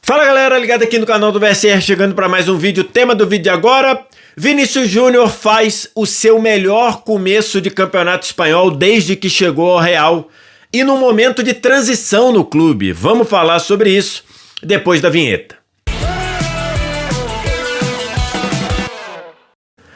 Fala galera, ligado aqui no canal do VSR, chegando para mais um vídeo. O tema do vídeo de agora: Vinícius Júnior faz o seu melhor começo de campeonato espanhol desde que chegou ao Real e num momento de transição no clube. Vamos falar sobre isso depois da vinheta.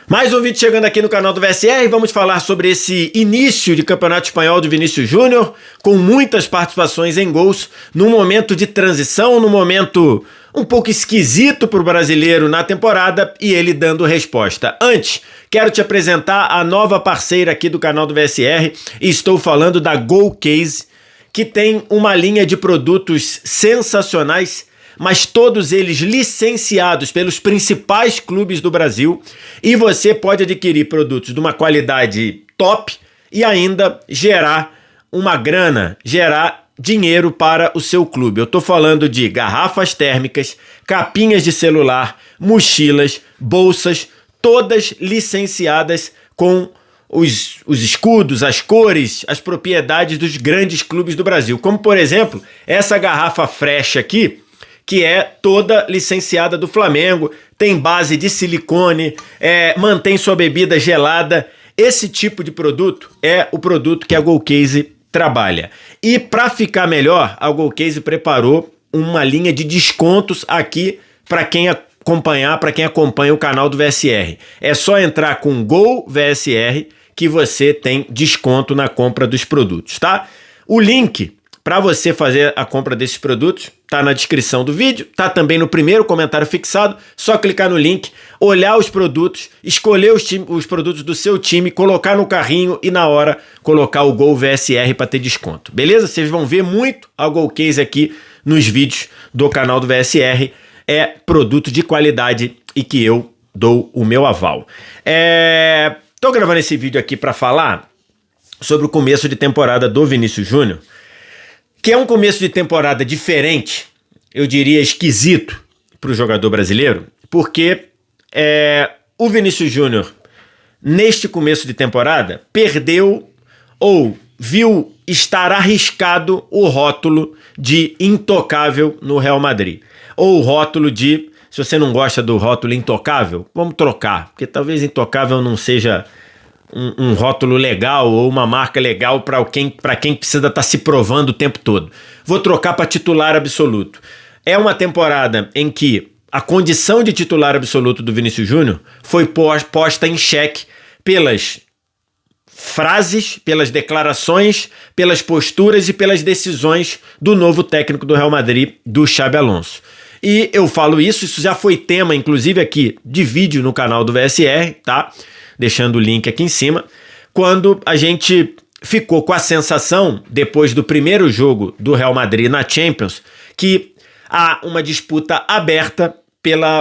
Mais um vídeo chegando aqui no canal do VSR, vamos falar sobre esse início de campeonato espanhol do Vinícius Júnior, com muitas participações em gols, num momento de transição, num momento um pouco esquisito para o brasileiro na temporada, e ele dando resposta. Antes, quero te apresentar a nova parceira aqui do canal do VSR, e estou falando da GoalCase, que tem uma linha de produtos sensacionais, mas todos eles licenciados pelos principais clubes do Brasil, e você pode adquirir produtos de uma qualidade top e ainda gerar uma grana, gerar dinheiro para o seu clube. Eu estou falando de garrafas térmicas, capinhas de celular, mochilas, bolsas, todas licenciadas com os escudos, as cores, as propriedades dos grandes clubes do Brasil. Como, por exemplo, essa garrafa Fresh aqui, que é toda licenciada do Flamengo, tem base de silicone, mantém sua bebida gelada. Esse tipo de produto é o produto que a GoalCase trabalha. E para ficar melhor, a GoalCase preparou uma linha de descontos aqui para quem acompanha o canal do VSR. É só entrar com GoVSR que você tem desconto na compra dos produtos, tá? O link para você fazer a compra desses produtos tá na descrição do vídeo, tá também no primeiro comentário fixado. Só clicar no link, olhar os produtos, escolher os produtos do seu time, colocar no carrinho e na hora colocar o GoVSR para ter desconto. Beleza? Vocês vão ver muito a GoalCase aqui nos vídeos do canal do VSR. É produto de qualidade e que eu dou o meu aval. Tô gravando esse vídeo aqui para falar sobre o começo de temporada do Vinícius Júnior, que é um começo de temporada diferente, eu diria esquisito para o jogador brasileiro, porque o Vinícius Júnior, neste começo de temporada, perdeu ou viu estar arriscado o rótulo de intocável no Real Madrid. Ou o rótulo de, se você não gosta do rótulo intocável, vamos trocar, porque talvez intocável não seja um rótulo legal ou uma marca legal para quem precisa estar se provando o tempo todo. Vou trocar para titular absoluto. É uma temporada em que a condição de titular absoluto do Vinícius Júnior foi posta em xeque pelas frases, pelas declarações, pelas posturas e pelas decisões do novo técnico do Real Madrid, do Xabi Alonso. E eu falo isso já foi tema, inclusive, aqui de vídeo no canal do VSR, tá? Deixando o link aqui em cima, quando a gente ficou com a sensação, depois do primeiro jogo do Real Madrid na Champions, que há uma disputa aberta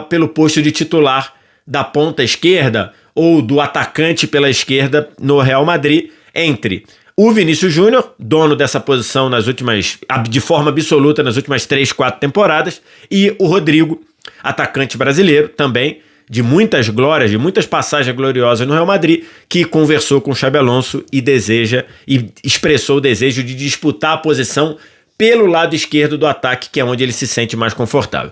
pelo posto de titular da ponta esquerda ou do atacante pela esquerda no Real Madrid, entre o Vinícius Júnior, dono dessa posição de forma absoluta nas últimas 3, 4 temporadas, e o Rodrigo, atacante brasileiro também, de muitas glórias, de muitas passagens gloriosas no Real Madrid, que conversou com o Xabi Alonso e expressou o desejo de disputar a posição pelo lado esquerdo do ataque, que é onde ele se sente mais confortável.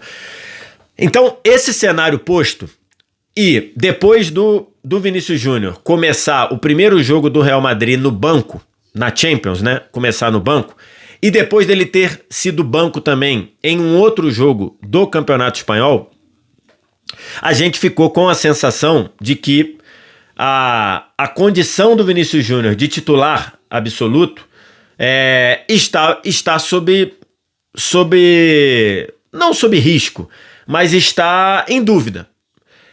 Então, esse cenário posto, e depois do Vinícius Júnior começar o primeiro jogo do Real Madrid no banco, na Champions, né? Começar no banco, e depois dele ter sido banco também em um outro jogo do Campeonato Espanhol, a gente ficou com a sensação de que a condição do Vinícius Júnior de titular absoluto está não sob risco, mas está em dúvida.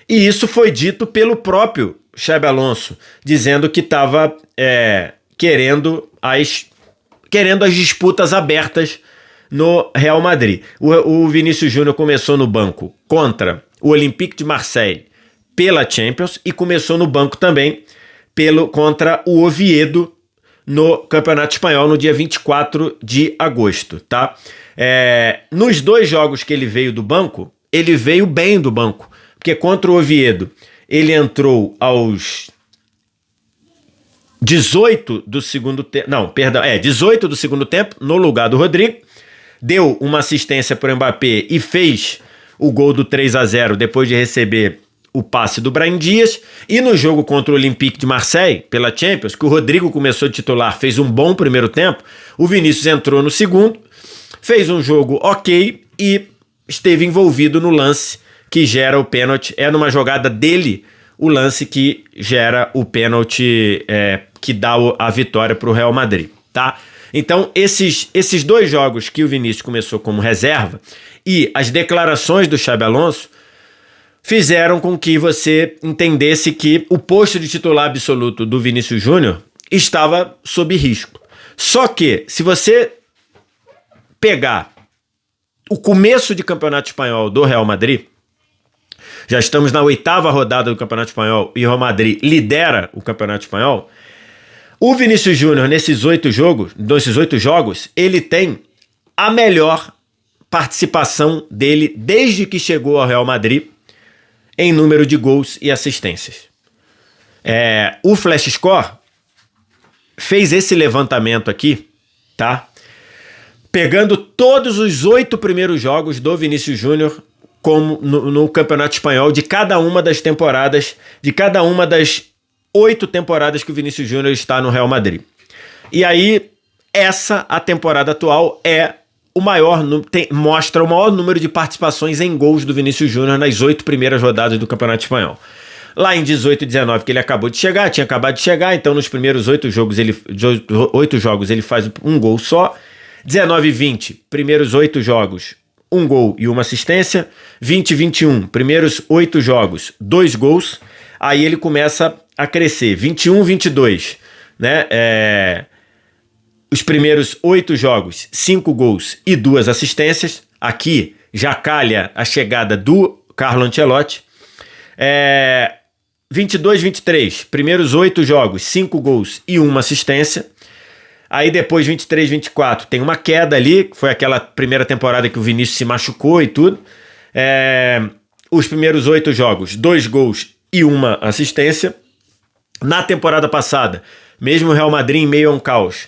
E isso foi dito pelo próprio Xabi Alonso, dizendo que estava querendo as disputas abertas no Real Madrid. O Vinícius Júnior começou no banco contra o Olympique de Marseille pela Champions e começou no banco também contra o Oviedo no Campeonato Espanhol no dia 24 de agosto, tá? Nos dois jogos que ele veio do banco, ele veio bem do banco, porque contra o Oviedo ele entrou aos 18 do segundo tempo, 18 do segundo tempo, no lugar do Rodrigo. deu uma assistência para o Mbappé e fez o gol do 3-0 depois de receber o passe do Brahim Dias. E no jogo contra o Olympique de Marseille, pela Champions, que o Rodrigo começou de titular, fez um bom primeiro tempo, o Vinícius entrou no segundo, fez um jogo ok e esteve envolvido no lance que gera o pênalti. É numa jogada dele o lance que gera o pênalti que dá a vitória para o Real Madrid, tá? Então, esses dois jogos que o Vinícius começou como reserva e as declarações do Xabi Alonso fizeram com que você entendesse que o posto de titular absoluto do Vinícius Júnior estava sob risco. Só que, se você pegar o começo de campeonato espanhol do Real Madrid, já estamos na 8ª rodada do campeonato espanhol e o Real Madrid lidera o campeonato espanhol. O Vinícius Júnior, nesses 8 jogos, ele tem a melhor participação dele desde que chegou ao Real Madrid em número de gols e assistências. O Flash Score fez esse levantamento aqui, tá? Pegando todos os 8 primeiros jogos do Vinícius Júnior como no Campeonato Espanhol, de cada uma das temporadas, de cada uma das 8 temporadas que o Vinícius Júnior está no Real Madrid. E aí, a temporada atual mostra o maior número de participações em gols do Vinícius Júnior nas 8 primeiras rodadas do Campeonato Espanhol. Lá em 18 e 19, que ele tinha acabado de chegar, então nos primeiros 8 jogos ele faz um gol só. 19 e 20, primeiros 8 jogos, 1 gol e 1 assistência. 20 e 21, primeiros 8 jogos, 2 gols. Aí ele começa a crescer. 21 e 22, né? Os primeiros 8 jogos, 5 gols e 2 assistências. Aqui já calha a chegada do Carlo Ancelotti. 22 e 23, primeiros 8 jogos, 5 gols e 1 assistência. Aí depois 23 e 24 tem uma queda ali, que foi aquela primeira temporada que o Vinícius se machucou e tudo. Os primeiros 8 jogos, 2 gols e 1 assistência. Na temporada passada, mesmo o Real Madrid em meio a um caos,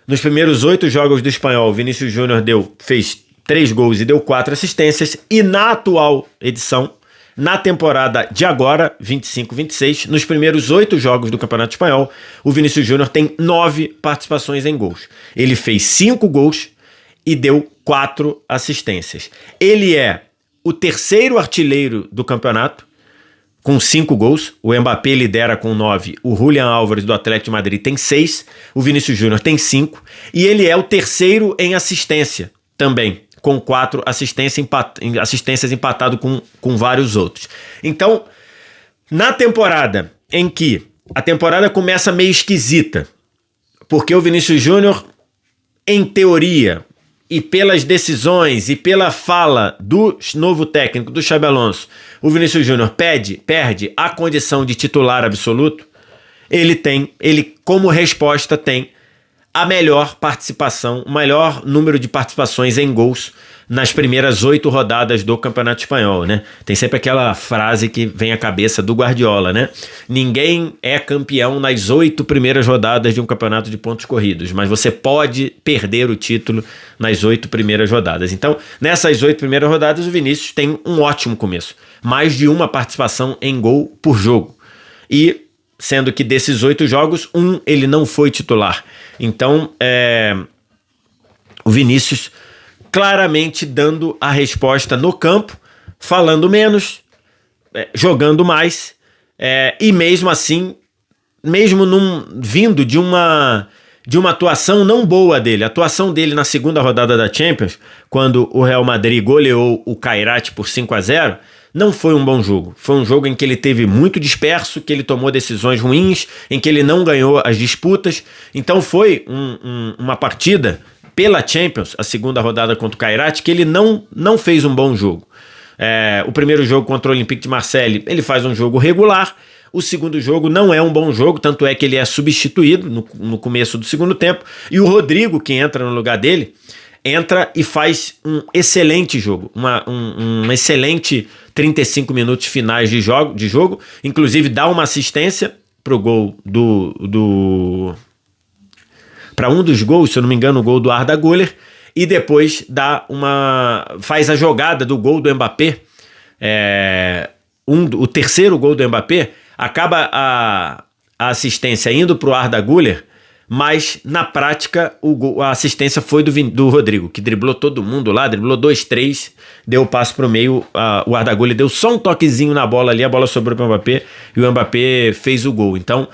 nos primeiros 8 jogos do Espanhol, o Vinícius Júnior fez 3 gols e deu 4 assistências. E na atual edição, na temporada de agora, 25-26, nos primeiros 8 jogos do Campeonato Espanhol, o Vinícius Júnior tem 9 participações em gols. Ele fez 5 gols e deu 4 assistências. Ele é o terceiro artilheiro do campeonato, com 5 gols. O Mbappé lidera com 9, o Julián Álvares do Atlético de Madrid tem 6, o Vinícius Júnior tem 5, e ele é o terceiro em assistência também, com 4 assistências empatado com vários outros. Então, na temporada em que a temporada começa meio esquisita, porque o Vinícius Júnior, em teoria, e pelas decisões e pela fala do novo técnico, do Xabi Alonso, o Vinícius Júnior perde a condição de titular absoluto, ele como resposta tem a melhor participação, o maior número de participações em gols nas primeiras 8 rodadas do Campeonato Espanhol, né? Tem sempre aquela frase que vem à cabeça do Guardiola, né? Ninguém é campeão nas 8 primeiras rodadas de um campeonato de pontos corridos, mas você pode perder o título nas 8 primeiras rodadas. Então, nessas 8 primeiras rodadas, o Vinícius tem um ótimo começo. Mais de 1 participação em gol por jogo. E sendo que desses 8 jogos, ele não foi titular. Então, o Vinícius claramente dando a resposta no campo, falando menos, jogando mais, e mesmo assim, mesmo vindo de uma atuação não boa dele, a atuação dele na segunda rodada da Champions, quando o Real Madrid goleou o Kairat por 5-0, não foi um bom jogo. Foi um jogo em que ele teve muito disperso, que ele tomou decisões ruins, em que ele não ganhou as disputas. Então foi uma partida pela Champions, a segunda rodada contra o Kairat, que ele não fez um bom jogo. O primeiro jogo contra o Olympique de Marseille, ele faz um jogo regular. O segundo jogo não é um bom jogo, tanto é que ele é substituído no começo do segundo tempo. E o Rodrigo, que entra no lugar dele, entra e faz um excelente jogo, um excelente 35 minutos finais de jogo, inclusive dá uma assistência pro gol para um dos gols, se eu não me engano, o gol do Arda Güler, e depois faz a jogada do gol do Mbappé, o terceiro gol do Mbappé, acaba a assistência indo para o Arda Güler, mas na prática a assistência foi do Rodrigo, que driblou todo mundo lá, driblou 2, 3, deu o passe para o meio, o Arda Güler deu só um toquezinho na bola ali, a bola sobrou para o Mbappé e o Mbappé fez o gol. Então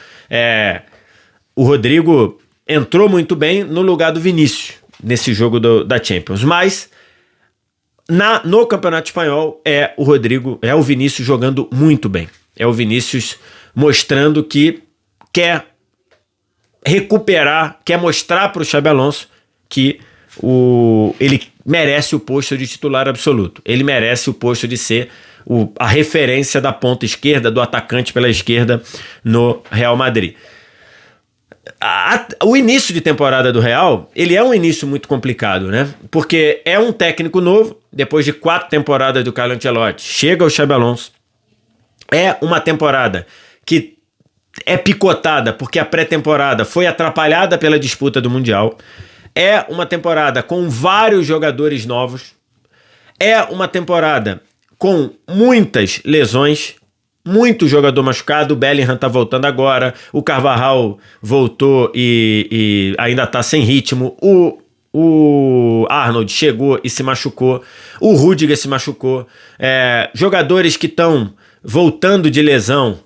o Rodrigo entrou muito bem no lugar do Vinícius nesse jogo da Champions, mas no Campeonato Espanhol é o Vinícius jogando muito bem, é o Vinícius mostrando que quer recuperar, quer mostrar para o Xabi Alonso que ele merece o posto de titular absoluto, ele merece o posto de ser a referência da ponta esquerda, do atacante pela esquerda no Real Madrid. O início de temporada do Real, ele é um início muito complicado, né? Porque é um técnico novo, depois de 4 temporadas do Carlo Ancelotti, chega o Xabi Alonso, é uma temporada que é picotada porque a pré-temporada foi atrapalhada pela disputa do Mundial, é uma temporada com vários jogadores novos, é uma temporada com muitas lesões, muito jogador machucado, o Bellingham tá voltando agora, o Carvajal voltou e ainda tá sem ritmo, o Arnold chegou e se machucou, o Rüdiger se machucou, jogadores que estão voltando de lesão,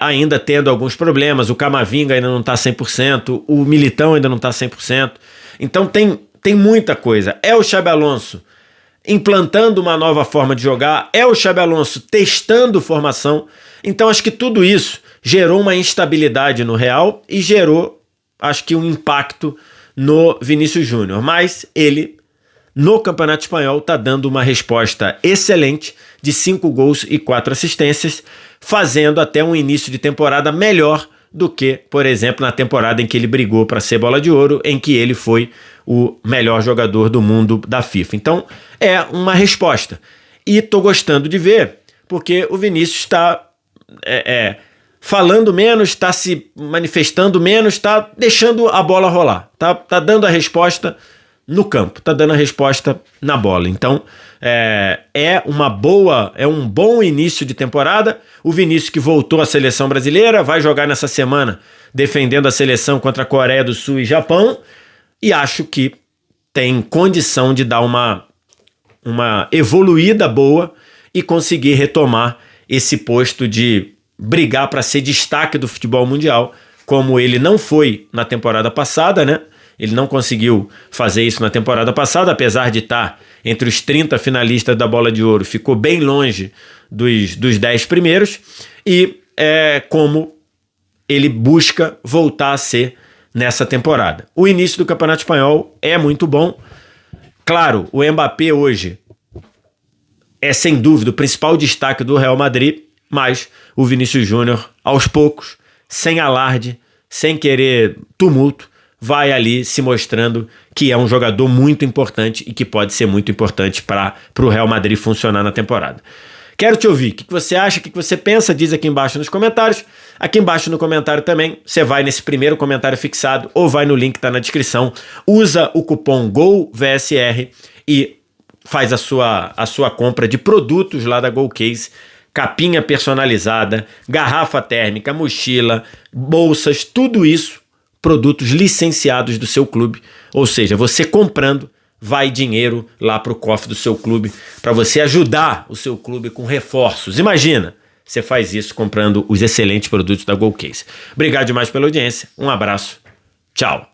ainda tendo alguns problemas, o Camavinga ainda não está 100%, o Militão ainda não está 100%, então tem muita coisa. É o Xabi Alonso implantando uma nova forma de jogar, é o Xabi Alonso testando formação, então acho que tudo isso gerou uma instabilidade no Real e gerou, acho que um impacto no Vinícius Júnior, mas ele no Campeonato Espanhol está dando uma resposta excelente de 5 gols e 4 assistências, fazendo até um início de temporada melhor do que, por exemplo, na temporada em que ele brigou para ser Bola de Ouro, em que ele foi o melhor jogador do mundo da FIFA. Então, é uma resposta. E estou gostando de ver, porque o Vinícius está falando menos, está se manifestando menos, está deixando a bola rolar, tá dando a resposta no campo, tá dando a resposta na bola. Então, é um bom início de temporada. O Vinícius, que voltou à seleção brasileira, vai jogar nessa semana defendendo a seleção contra a Coreia do Sul e Japão, e acho que tem condição de dar uma evoluída boa e conseguir retomar esse posto de brigar para ser destaque do futebol mundial, como ele não foi na temporada passada, né? Ele não conseguiu fazer isso na temporada passada, apesar de estar entre os 30 finalistas da Bola de Ouro, ficou bem longe dos 10 primeiros, e como ele busca voltar a ser nessa temporada. O início do Campeonato Espanhol é muito bom. Claro, o Mbappé hoje é sem dúvida o principal destaque do Real Madrid, mas o Vinícius Júnior, aos poucos, sem alarde, sem querer tumulto, vai ali se mostrando que é um jogador muito importante e que pode ser muito importante para o Real Madrid funcionar na temporada. Quero te ouvir. O que você acha? O que você pensa? Diz aqui embaixo nos comentários. Aqui embaixo no comentário também, você vai nesse primeiro comentário fixado ou vai no link que está na descrição. Usa o cupom GOLVSR e faz a sua compra de produtos lá da GoCase. Capinha personalizada, garrafa térmica, mochila, bolsas, tudo isso, produtos licenciados do seu clube. Ou seja, você comprando, vai dinheiro lá para o cofre do seu clube, para você ajudar o seu clube com reforços. Imagina, você faz isso comprando os excelentes produtos da GoCase. Obrigado demais pela audiência, um abraço, tchau.